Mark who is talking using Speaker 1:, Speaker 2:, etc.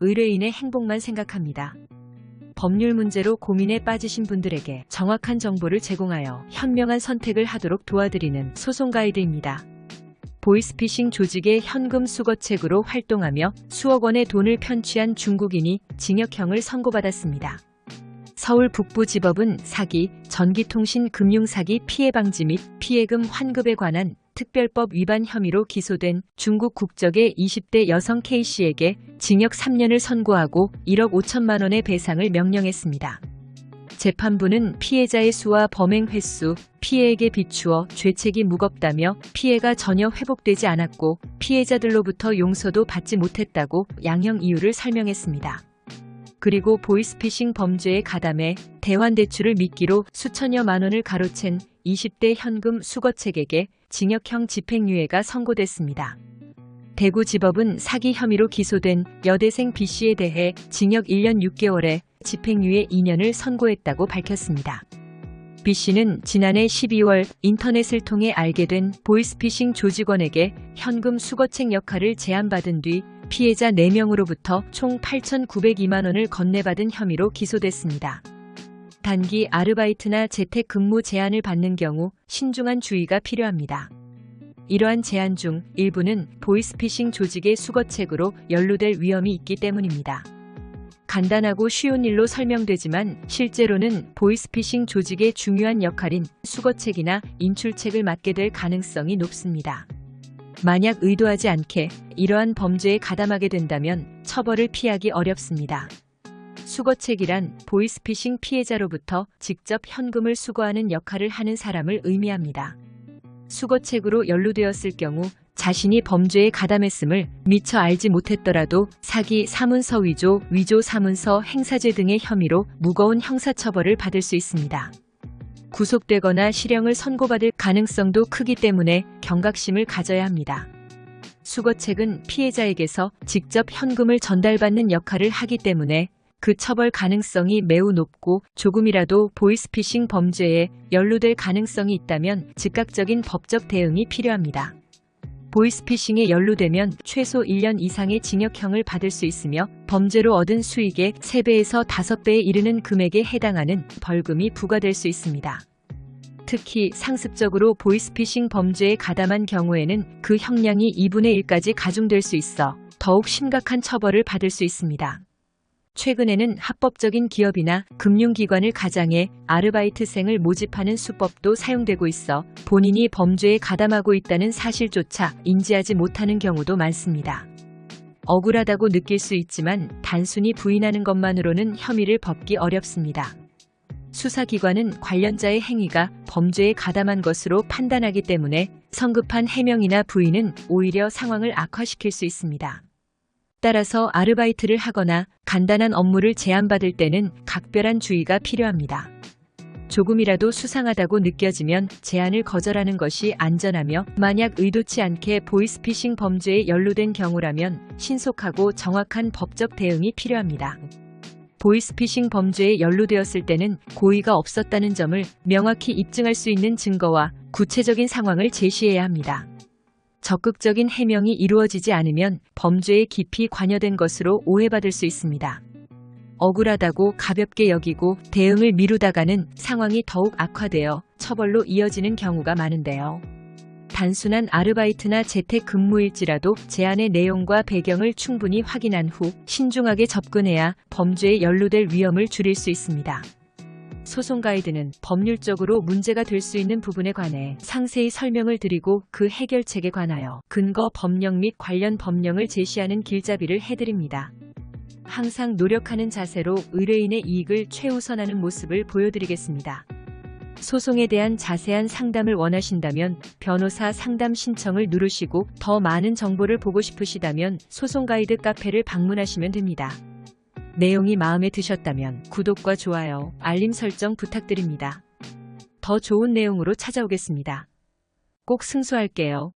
Speaker 1: 의뢰인의 행복만 생각합니다. 법률 문제로 고민에 빠지신 분들에게 정확한 정보를 제공하여 현명한 선택을 하도록 도와드리는 소송 가이드입니다. 보이스피싱 조직의 현금 수거책으로 활동하며 수억 원의 돈을 편취한 중국인이 징역형을 선고받았습니다. 서울 북부지법은 사기, 전기통신 금융사기 피해 방지 및 피해금 환급에 관한 특별법 위반 혐의로 기소된 중국 국적의 20대 여성 K씨에게 징역 3년을 선고하고 1억 5천만 원의 배상을 명령했습니다. 재판부는 피해자의 수와 범행 횟수, 피해액에 비추어 죄책이 무겁다며 피해가 전혀 회복되지 않았고 피해자들로부터 용서도 받지 못했다고 양형 이유를 설명했습니다. 그리고 보이스피싱 범죄에 가담해 대환대출을 미끼로 수천여만 원을 가로챈 20대 현금 수거책에게 징역형 집행유예가 선고됐습니다. 대구지법은 사기 혐의로 기소된 여대생 B씨에 대해 징역 1년 6개월에 집행유예 2년을 선고했다고 밝혔습니다. B씨는 지난해 12월 인터넷을 통해 알게 된 보이스피싱 조직원에게 현금 수거책 역할을 제안받은 뒤 피해자 4명으로부터 총 8,902만 원을 건네받은 혐의로 기소됐습니다. 단기 아르바이트나 재택 근무 제안을 받는 경우 신중한 주의가 필요합니다. 이러한 제안 중 일부는 보이스피싱 조직의 수거책으로 연루될 위험이 있기 때문입니다. 간단하고 쉬운 일로 설명되지만 실제로는 보이스피싱 조직의 중요한 역할인 수거책이나 인출책을 맡게 될 가능성이 높습니다. 만약 의도하지 않게 이러한 범죄에 가담하게 된다면 처벌을 피하기 어렵습니다. 수거책이란 보이스피싱 피해자로부터 직접 현금을 수거하는 역할을 하는 사람을 의미합니다. 수거책으로 연루되었을 경우 자신이 범죄에 가담했음을 미처 알지 못했더라도 사기, 사문서 위조, 위조 사문서 행사죄 등의 혐의로 무거운 형사처벌을 받을 수 있습니다. 구속되거나 실형을 선고받을 가능성도 크기 때문에 경각심을 가져야 합니다. 수거책은 피해자에게서 직접 현금을 전달받는 역할을 하기 때문에 그 처벌 가능성이 매우 높고 조금이라도 보이스피싱 범죄에 연루될 가능성이 있다면 즉각적인 법적 대응이 필요합니다. 보이스피싱에 연루되면 최소 1년 이상의 징역형을 받을 수 있으며 범죄로 얻은 수익의 3배에서 5배에 이르는 금액에 해당하는 벌금이 부과될 수 있습니다. 특히 상습적으로 보이스피싱 범죄에 가담한 경우에는 그 형량이 2분의 1까지 가중될 수 있어 더욱 심각한 처벌을 받을 수 있습니다. 최근에는 합법적인 기업이나 금융기관을 가장해 아르바이트생을 모집하는 수법도 사용되고 있어 본인이 범죄에 가담하고 있다는 사실조차 인지하지 못하는 경우도 많습니다. 억울하다고 느낄 수 있지만 단순히 부인하는 것만으로는 혐의를 벗기 어렵습니다. 수사기관은 관련자의 행위가 범죄에 가담한 것으로 판단하기 때문에 성급한 해명이나 부인은 오히려 상황을 악화시킬 수 있습니다. 따라서 아르바이트를 하거나 간단한 업무를 제안받을 때는 각별한 주의가 필요합니다. 조금이라도 수상하다고 느껴지면 제안을 거절하는 것이 안전하며 만약 의도치 않게 보이스피싱 범죄에 연루된 경우라면 신속하고 정확한 법적 대응이 필요합니다. 보이스피싱 범죄에 연루되었을 때는 고의가 없었다는 점을 명확히 입증할 수 있는 증거와 구체적인 상황을 제시해야 합니다. 적극적인 해명이 이루어지지 않으면 범죄에 깊이 관여된 것으로 오해받을 수 있습니다. 억울하다고 가볍게 여기고 대응을 미루다가는 상황이 더욱 악화되어 처벌로 이어지는 경우가 많은데요. 단순한 아르바이트나 재택 근무일지라도 제안의 내용과 배경을 충분히 확인한 후 신중하게 접근해야 범죄에 연루될 위험을 줄일 수 있습니다. 소송 가이드는 법률적으로 문제가 될 수 있는 부분에 관해 상세히 설명을 드리고 그 해결책에 관하여 근거 법령 및 관련 법령을 제시하는 길잡이를 해드립니다. 항상 노력하는 자세로 의뢰인의 이익을 최우선하는 모습을 보여드리겠습니다. 소송에 대한 자세한 상담을 원하신다면 변호사 상담 신청을 누르시고 더 많은 정보를 보고 싶으시다면 소송 가이드 카페를 방문하시면 됩니다. 내용이 마음에 드셨다면 구독과 좋아요, 알림 설정 부탁드립니다. 더 좋은 내용으로 찾아오겠습니다. 꼭 승소할게요.